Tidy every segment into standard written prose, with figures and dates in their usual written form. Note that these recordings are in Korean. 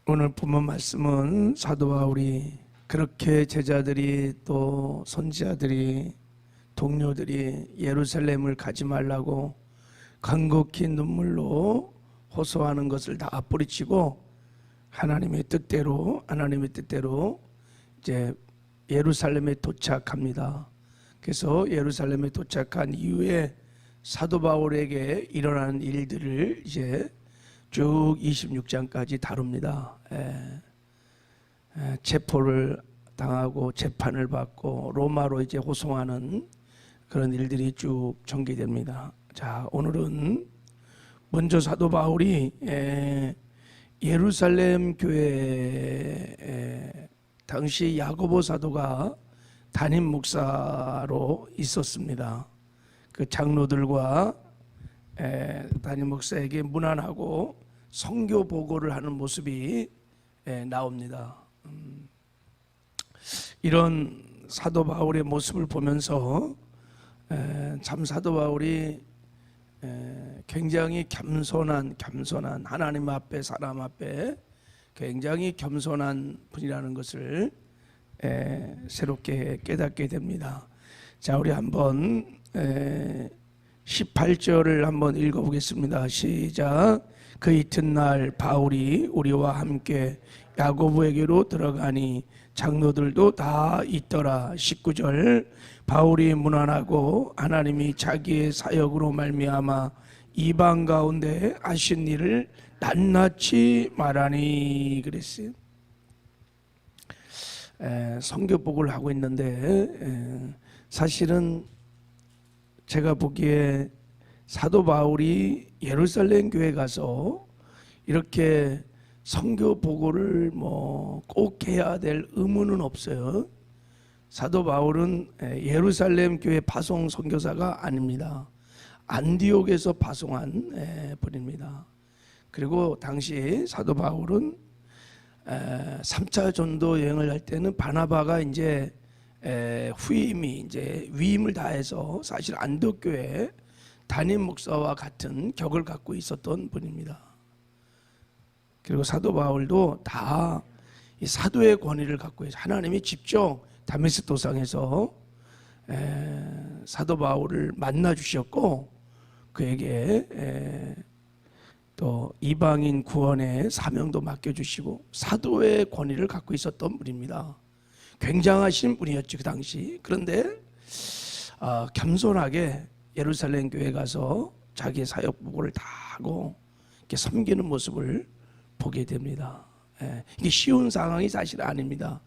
오늘 본문 말씀은 사도 바울이 그렇게 제자들이 또 선지자들이 동료들이 예루살렘을 가지 말라고 간곡히 눈물로 호소하는 것을 다 뿌리치고 하나님의 뜻대로 이제 예루살렘에 도착합니다. 그래서 예루살렘에 도착한 이후에 사도 바울에게 일어나는 일들을 이제 쭉 26장까지 다룹니다. 체포를 당하고 재판을 받고 로마로 이제 호송하는 그런 일들이 쭉 전개됩니다. 자, 오늘은 먼저 사도 바울이 예루살렘 교회 당시 야고보 사도가 담임 목사로 있었습니다. 그 장로들과 담임 목사에게 문안하고 선교 보고를 하는 모습이 나옵니다. 이런 사도 바울의 모습을 보면서 참 사도 바울이 굉장히 겸손한 하나님 앞에 사람 앞에 굉장히 겸손한 분이라는 것을 새롭게 깨닫게 됩니다. 자, 우리 한번 18절을 한번 읽어보겠습니다. 시작. 그 이튿날 바울이 우리와 함께 야고보에게로 들어가니 장로들도 다 있더라. 19절. 바울이 문안하고 하나님이 자기의 사역으로 말미암아 이방 가운데 하신 일을 낱낱이 말하니 그랬어요. 선교복을 하고 있는데 사실은 제가 보기에 사도 바울이 예루살렘 교회 가서 이렇게 선교 보고를 꼭 해야 될 의무는 없어요. 사도 바울은 예루살렘 교회 파송 선교사가 아닙니다. 안디옥에서 파송한 분입니다. 그리고 당시 사도 바울은 3차 전도 여행을 할 때는 바나바가 이제 위임을 다해서 사실 안디옥 교회 담임 목사와 같은 격을 갖고 있었던 분입니다. 그리고 사도 바울도 다 이 사도의 권위를 갖고 있어요. 하나님이 직접 다메섹 도상에서 사도 바울을 만나 주셨고 그에게 또 이방인 구원의 사명도 맡겨주시고 사도의 권위를 갖고 있었던 분입니다. 굉장하신 분이었죠 그 당시. 그런데 겸손하게 예루살렘 교회 가서 자기의 사역 보고를 다 하고 이렇게 섬기는 모습을 보게 됩니다. 이게 쉬운 상황이 사실 아닙니다.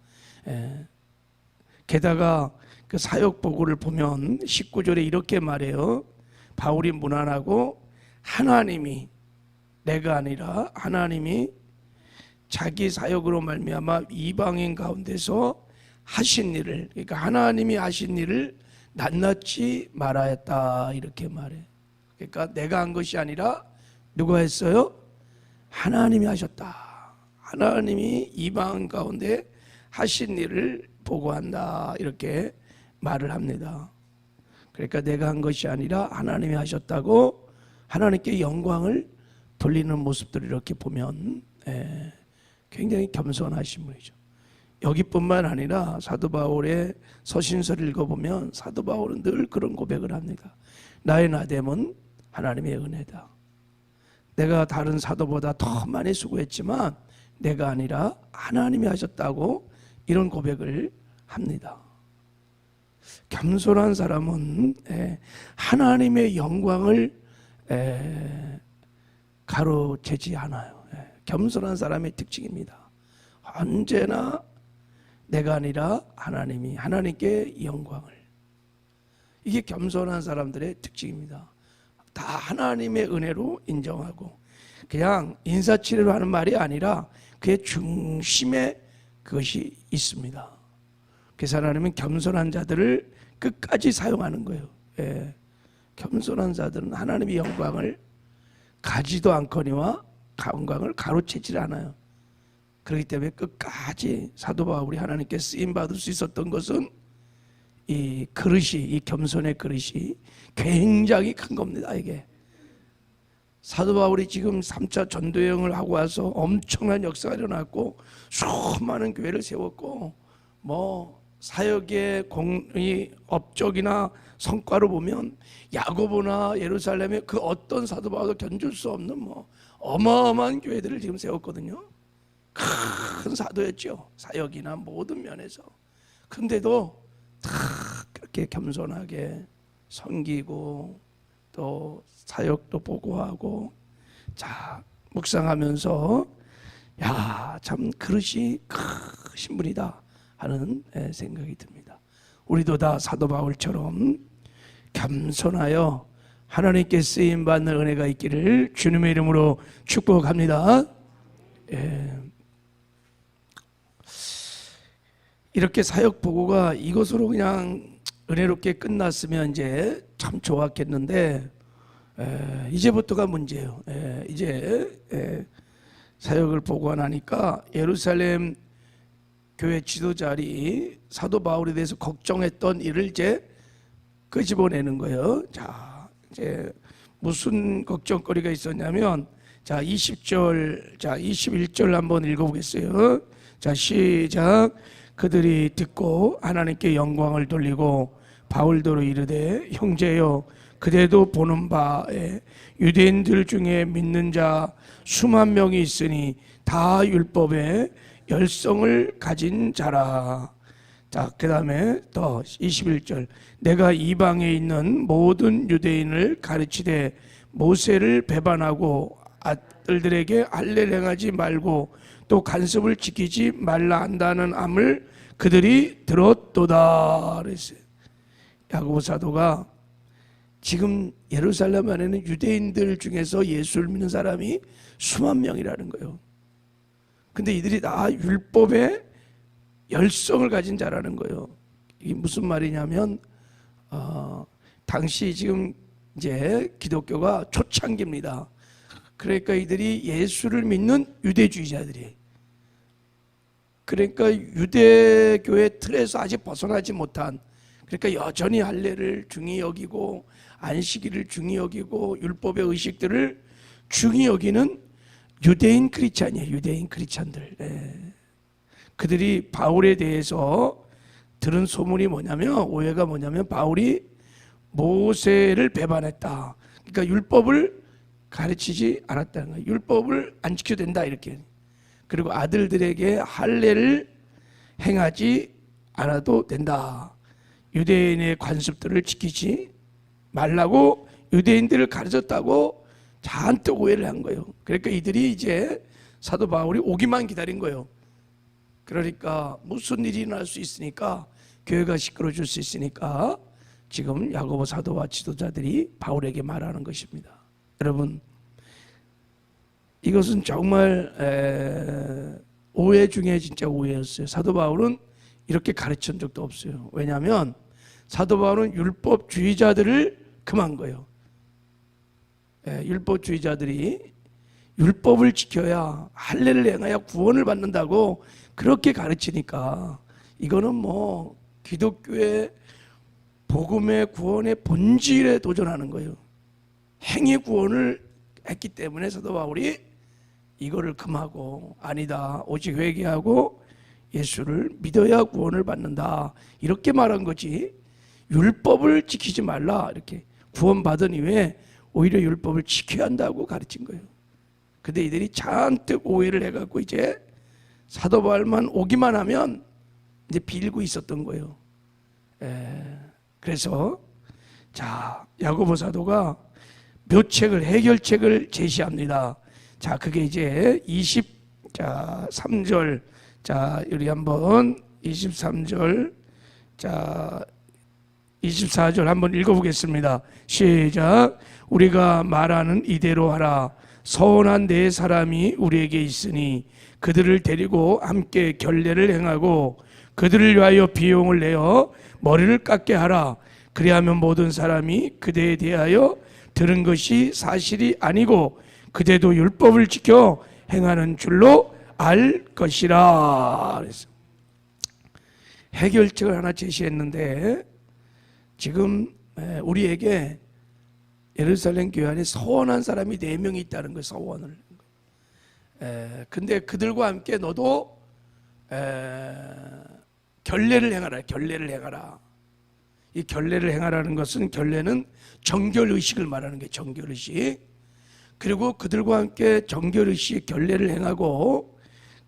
게다가 그 사역 보고를 보면 19절에 이렇게 말해요. 바울이 문안하고 하나님이, 내가 아니라 하나님이 자기 사역으로 말미암아 이방인 가운데서 하신 일을, 그러니까 하나님이 하신 일을 낱낱이 말하였다 이렇게 말해. 그러니까 내가 한 것이 아니라 누가 했어요? 하나님이 하셨다. 하나님이 이방인 가운데 하신 일을 보고한다 이렇게 말을 합니다. 그러니까 내가 한 것이 아니라 하나님이 하셨다고 하나님께 영광을 돌리는 모습들을 이렇게 보면 굉장히 겸손하신 분이죠. 여기뿐만 아니라 사도 바울의 서신서를 읽어보면 사도 바울은 늘 그런 고백을 합니다. 나의 나됨은 하나님의 은혜다. 내가 다른 사도보다 더 많이 수고했지만 내가 아니라 하나님이 하셨다고 이런 고백을 합니다. 겸손한 사람은 하나님의 영광을 가로채지 않아요. 겸손한 사람의 특징입니다. 언제나 내가 아니라 하나님이, 하나님께 영광을. 이게 겸손한 사람들의 특징입니다. 다 하나님의 은혜로 인정하고 그냥 인사치레로 하는 말이 아니라 그의 중심에 그것이 있습니다. 그래서 하나님은 겸손한 자들을 끝까지 사용하는 거예요. 겸손한 자들은 하나님의 영광을 가지도 않거니와 영광을 가로채질 않아요. 그렇기 때문에 끝까지 사도 바울이 하나님께 쓰임 받을 수 있었던 것은 이 그릇이, 이 겸손의 그릇이 굉장히 큰 겁니다. 이게 사도 바울이 지금 3차 전도여행을 하고 와서 엄청난 역사가 일어났고 수많은 교회를 세웠고 뭐 사역의 이 업적이나 성과로 보면 야고보나 예루살렘의 그 어떤 사도 바울도 견줄 수 없는 뭐 어마어마한 교회들을 지금 세웠거든요. 큰 사도였죠. 사역이나 모든 면에서. 근데도 다 그렇게 겸손하게 섬기고 또 사역도 보고하고 자 묵상하면서 야, 참 그릇이 크신 분이다 하는 생각이 듭니다. 우리도 다 사도 바울처럼 겸손하여 하나님께 쓰임 받는 은혜가 있기를 주님의 이름으로 축복합니다. 이렇게 사역 보고가 이것으로 그냥 은혜롭게 끝났으면 이제 참 좋았겠는데 이제부터가 문제예요. 이제 사역을 보고 나니까 예루살렘 교회 지도자들이 사도 바울에 대해서 걱정했던 일을 이제 끄집어내는 거예요. 자, 이제 무슨 걱정거리가 있었냐면 자, 20절, 자, 21절 한번 읽어보겠어요. 자, 시작. 그들이 듣고 하나님께 영광을 돌리고 바울더러 이르되 형제여 그대도 보는 바에 유대인들 중에 믿는 자 수만 명이 있으니 다 율법에 열성을 가진 자라. 자, 그 다음에 더 21절 내가 이방에 있는 모든 유대인을 가르치되 모세를 배반하고 아들들에게 할례를 행하지 말고 또 간섭을 지키지 말라 한다는 암을 그들이 들었도다 그랬어요. 야고보 사도가 지금 예루살렘 안에는 유대인들 중에서 예수를 믿는 사람이 수만 명이라는 거예요. 근데 이들이 다 율법에 열성을 가진 자라는 거예요. 이게 무슨 말이냐면 당시 지금 이제 기독교가 초창기입니다. 그러니까 이들이 예수를 믿는 유대주의자들이, 그러니까 유대교의 틀에서 아직 벗어나지 못한, 그러니까 여전히 할례를 중히 여기고 안식일을 중히 여기고 율법의 의식들을 중히 여기는 유대인 크리스찬이에요. 유대인 크리스찬들. 그들이 바울에 대해서 들은 소문이 뭐냐면, 오해가 뭐냐면 바울이 모세를 배반했다. 그러니까 율법을 가르치지 않았다는 거예요. 율법을 안 지켜도 된다 이렇게. 그리고 아들들에게 할례를 행하지 않아도 된다. 유대인의 관습들을 지키지 말라고 유대인들을 가르쳤다고 잔뜩 오해를 한 거예요. 그러니까 이들이 이제 사도 바울이 오기만 기다린 거예요. 그러니까 무슨 일이 날 수 있으니까, 교회가 시끄러질 수 있으니까 지금 야고보 사도와 지도자들이 바울에게 말하는 것입니다. 여러분, 이것은 정말 오해 중에 진짜 오해였어요. 사도 바울은 이렇게 가르친 적도 없어요. 왜냐하면 사도 바울은 율법주의자들을 금한 거예요. 율법주의자들이 율법을 지켜야, 할례를 행해야 구원을 받는다고 그렇게 가르치니까 이거는 뭐 기독교의 복음의 구원의 본질에 도전하는 거예요. 행위 구원을 했기 때문에 사도 바울이 이거를 금하고, 아니다, 오직 회개하고 예수를 믿어야 구원을 받는다 이렇게 말한 거지, 율법을 지키지 말라 이렇게, 구원받은 이후에 오히려 율법을 지켜야 한다고 가르친 거예요. 근데 이들이 잔뜩 오해를 해갖고 이제 사도 바울만 오기만 하면 이제 빌고 있었던 거예요. 그래서 자, 야고보 사도가 묘책을, 해결책을 제시합니다. 자, 그게 이제 23절. 자, 우리 한번 23절, 자 24절 한번 읽어보겠습니다. 시작. 우리가 말하는 이대로 하라. 선한 네 사람이 우리에게 있으니 그들을 데리고 함께 결례를 행하고 그들을 위하여 비용을 내어 머리를 깎게 하라. 그리하면 모든 사람이 그대에 대하여 들은 것이 사실이 아니고 그대도 율법을 지켜 행하는 줄로 알 것이라. 그래서 해결책을 하나 제시했는데, 지금 우리에게 예루살렘 교회 안에 서원한 사람이 4명이 있다는 거예요. 서원을. 근데 그들과 함께 너도 결례를 행하라. 결례를 행하라. 이 결례를 행하라는 것은, 결례는 정결의식을 말하는 게 정결의식. 그리고 그들과 함께 정결의식 결례를 행하고,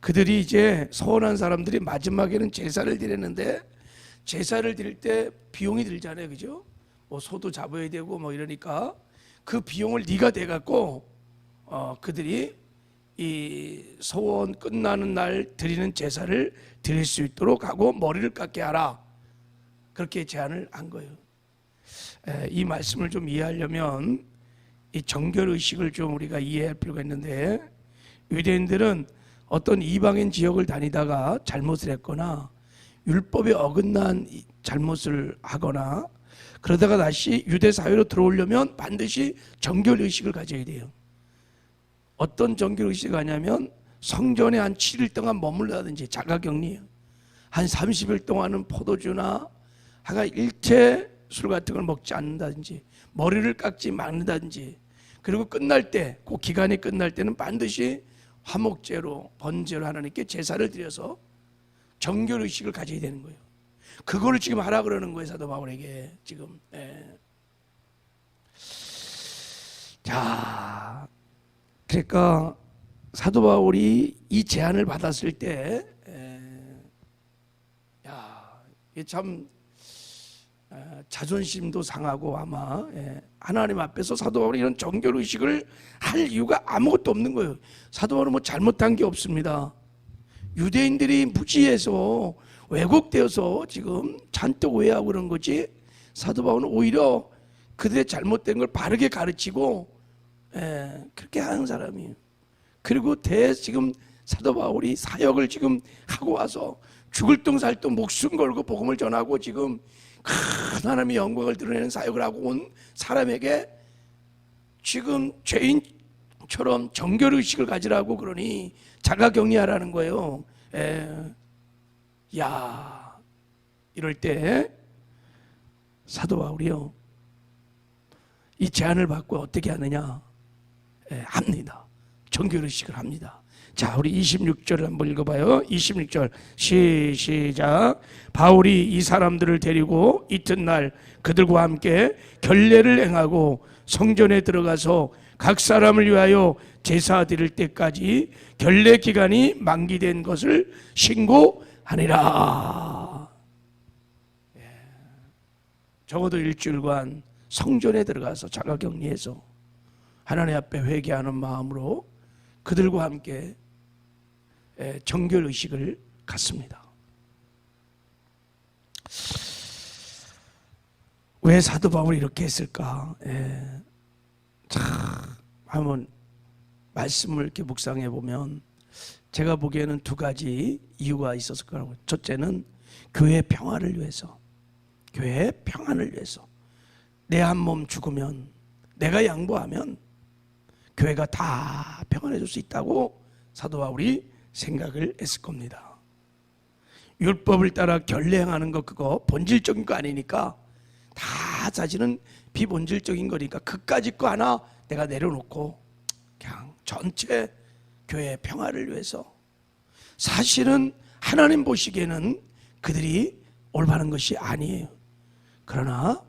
그들이 이제 서원한 사람들이 마지막에는 제사를 드렸는데, 제사를 드릴 때 비용이 들잖아요, 그죠? 뭐 소도 잡아야 되고 뭐 이러니까 그 비용을 네가 대갖고 그들이 이 서원 끝나는 날 드리는 제사를 드릴 수 있도록 하고 머리를 깎게 하라. 그렇게 제안을 한 거예요. 이 말씀을 좀 이해하려면 이 정결의식을 좀 우리가 이해할 필요가 있는데, 유대인들은 어떤 이방인 지역을 다니다가 잘못을 했거나 율법에 어긋난 잘못을 하거나 그러다가 다시 유대 사회로 들어오려면 반드시 정결의식을 가져야 돼요. 어떤 정결의식을 하냐면 성전에 한 7일 동안 머물러다든지, 자가격리예요. 한 30일 동안은 포도주나 하가 일체 술 같은 걸 먹지 않는다든지, 머리를 깎지 말는다든지, 그리고 끝날 때, 그 기간이 끝날 때는 반드시 화목제로 번제로 하나님께 제사를 드려서 정결의식을 가져야 되는 거예요. 그거를 지금 하라 그러는 거예요, 사도 바울에게 지금. 자, 그러니까 사도 바울이 이 제안을 받았을 때, 이게 참 자존심도 상하고, 아마 하나님 앞에서 사도 바울이 이런 정결의식을 할 이유가 아무것도 없는 거예요. 사도 바울은 뭐 잘못한 게 없습니다. 유대인들이 무지해서 왜곡되어서 지금 잔뜩 오해하고 그런 거지, 사도 바울은 오히려 그들의 잘못된 걸 바르게 가르치고 그렇게 하는 사람이에요. 그리고 지금 사도 바울이 사역을 지금 하고 와서 죽을 둥 살 둥 목숨 걸고 복음을 전하고 지금 큰 하나님의 영광을 드러내는 사역을 하고 온 사람에게 지금 죄인처럼 정결의식을 가지라고 그러니 자가격리하라는 거예요. 야, 이럴 때 사도 바울이요, 이 제안을 받고 어떻게 하느냐? 합니다. 정결의식을 합니다. 자, 우리 26절을 한번 읽어봐요. 26절 시작. 바울이 이 사람들을 데리고 이튿날 그들과 함께 결례를 행하고 성전에 들어가서 각 사람을 위하여 제사 드릴 때까지 결례 기간이 만기된 것을 신고하니라. 적어도 일주일간 성전에 들어가서 자가격리해서 하나님 앞에 회개하는 마음으로 그들과 함께 정결의식을 갖습니다. 왜 사도 바울이 이렇게 했을까? 한번 말씀을 이렇게 묵상해 보면 제가 보기에는 2가지 이유가 있었을 거라고. 첫째는 교회의 평화를 위해서, 교회의 평안을 위해서. 내 한 몸 죽으면, 내가 양보하면 교회가 다 평안해질 수 있다고 사도 바울이 생각을 했을 겁니다. 율법을 따라 결례행하는 거, 그거 본질적인 거 아니니까, 다 사실은 비본질적인 거니까 그까짓 거 하나 내가 내려놓고 그냥 전체 교회의 평화를 위해서. 사실은 하나님 보시기에는 그들이 올바른 것이 아니에요. 그러나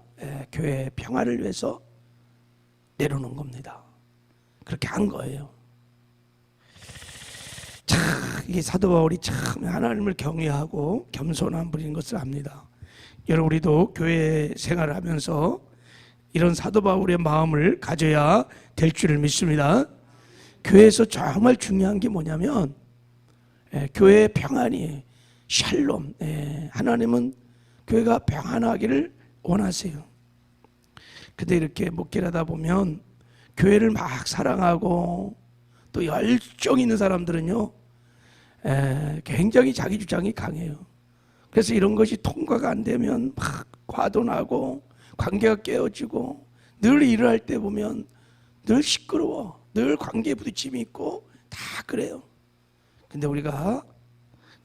교회의 평화를 위해서 내려놓은 겁니다. 그렇게 한 거예요. 참, 이게 사도 바울이 참 하나님을 경외하고 겸손한 분인 것을 압니다. 여러분, 우리도 교회 생활을 하면서 이런 사도 바울의 마음을 가져야 될 줄을 믿습니다. 교회에서 정말 중요한 게 뭐냐면 교회의 평안이에요. 샬롬. 하나님은 교회가 평안하기를 원하세요. 근데 이렇게 목회를 하다 보면 교회를 막 사랑하고 또 열정 있는 사람들은요, 굉장히 자기 주장이 강해요. 그래서 이런 것이 통과가 안 되면 막 화도 나고 관계가 깨어지고, 늘 일을 할 때 보면 늘 시끄러워, 늘 관계에 부딪힘이 있고 다 그래요. 근데 우리가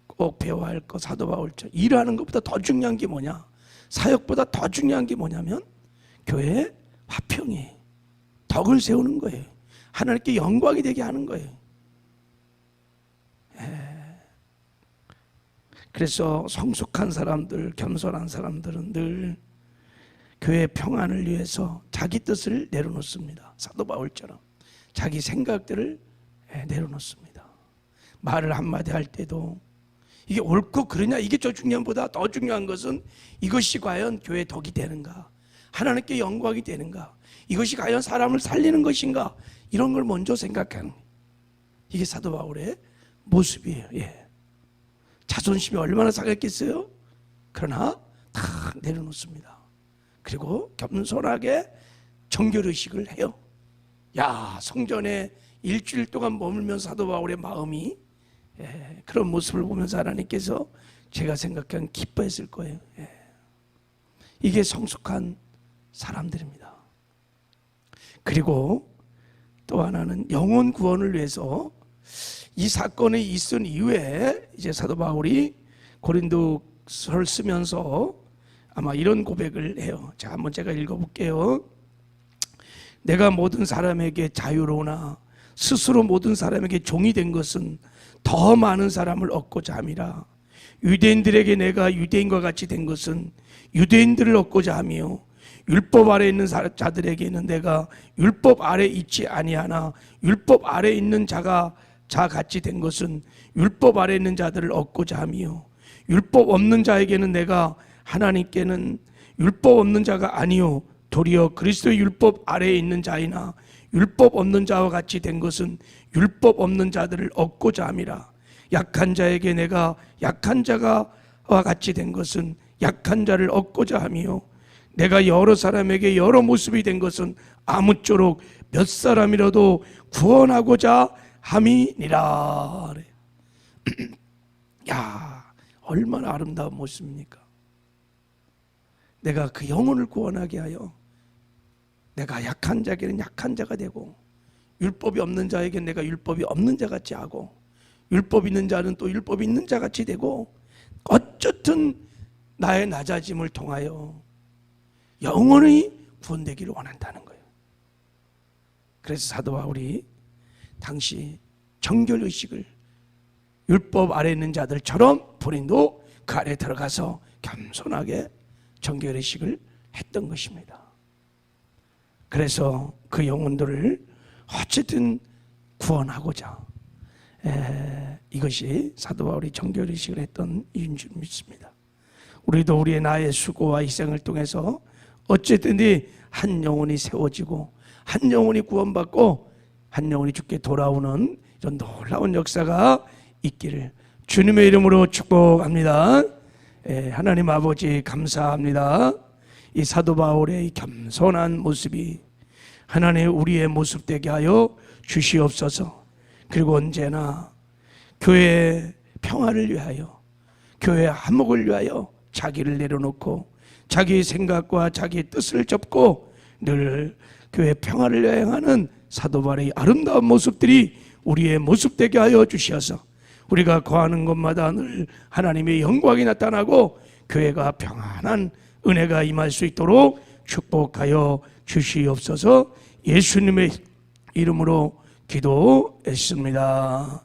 꼭 배워야 할 거, 사도 바울처럼 일하는 것보다 더 중요한 게 뭐냐, 사역보다 더 중요한 게 뭐냐면 교회의 화평이에요. 덕을 세우는 거예요. 하나님께 영광이 되게 하는 거예요. 그래서 성숙한 사람들, 겸손한 사람들은 늘 교회 평안을 위해서 자기 뜻을 내려놓습니다. 사도 바울처럼 자기 생각들을 내려놓습니다. 말을 한마디 할 때도 이게 옳고 그러냐, 이게 더 중요한 보다 더 중요한 것은 이것이 과연 교회의 덕이 되는가, 하나님께 영광이 되는가, 이것이 과연 사람을 살리는 것인가, 이런 걸 먼저 생각하는, 이게 사도 바울의 모습이에요. 자존심이 얼마나 상했겠어요? 그러나 다 내려놓습니다. 그리고 겸손하게 정결의식을 해요. 성전에 일주일 동안 머물면 사도 바울의 마음이 그런 모습을 보면서 하나님께서 제가 생각한 기뻐했을 거예요. 이게 성숙한 사람들입니다. 그리고 또 하나는 영혼 구원을 위해서 이 사건이 있은 이후에 이제 사도 바울이 고린도서를 쓰면서 아마 이런 고백을 해요. 자, 한번 제가 읽어볼게요. 내가 모든 사람에게 자유로우나 스스로 모든 사람에게 종이 된 것은 더 많은 사람을 얻고자 함이라. 유대인들에게 내가 유대인과 같이 된 것은 유대인들을 얻고자 하며 율법 아래 있는 자들에게는 내가 율법 아래 있지 아니하나 율법 아래 있는 자 같이 된 것은 율법 아래 있는 자들을 얻고자 하며 율법 없는 자에게는 내가 하나님께는 율법 없는 자가 아니요 도리어 그리스도의 율법 아래에 있는 자이나 율법 없는 자와 같이 된 것은 율법 없는 자들을 얻고자 함이라. 약한 자에게 내가 약한 자와 같이 된 것은 약한 자를 얻고자 하며 내가 여러 사람에게 여러 모습이 된 것은 아무쪼록 몇 사람이라도 구원하고자 함이니라. 얼마나 아름다운 모습입니까? 내가 그 영혼을 구원하게 하여 내가 약한 자에게는 약한 자가 되고 율법이 없는 자에게는 내가 율법이 없는 자 같이 하고 율법 있는 자는 또 율법 있는 자 같이 되고 어쨌든 나의 낮아짐을 통하여 영원히 구원되기를 원한다는 거예요. 그래서 사도 바울이 당시 정결의식을 율법 아래 있는 자들처럼 본인도 그 아래 들어가서 겸손하게 정결의식을 했던 것입니다. 그래서 그 영혼들을 어쨌든 구원하고자 이것이 사도 바울이 정결의식을 했던 이유인 줄 믿습니다. 우리도 우리의 나의 수고와 희생을 통해서 어쨌든 한 영혼이 세워지고 한 영혼이 구원받고 한 영혼이 주께 돌아오는 이런 놀라운 역사가 있기를 주님의 이름으로 축복합니다. 하나님 아버지 감사합니다. 이 사도 바울의 이 겸손한 모습이 하나님 우리의 모습 되게 하여 주시옵소서. 그리고 언제나 교회의 평화를 위하여 교회의 화목을 위하여 자기를 내려놓고 자기의 생각과 자기의 뜻을 접고 늘 교회의 평화를 여행하는 사도 바울의 아름다운 모습들이 우리의 모습 되게 하여 주시어서 우리가 거하는 곳마다 늘 하나님의 영광이 나타나고 교회가 평안한 은혜가 임할 수 있도록 축복하여 주시옵소서. 예수님의 이름으로 기도했습니다.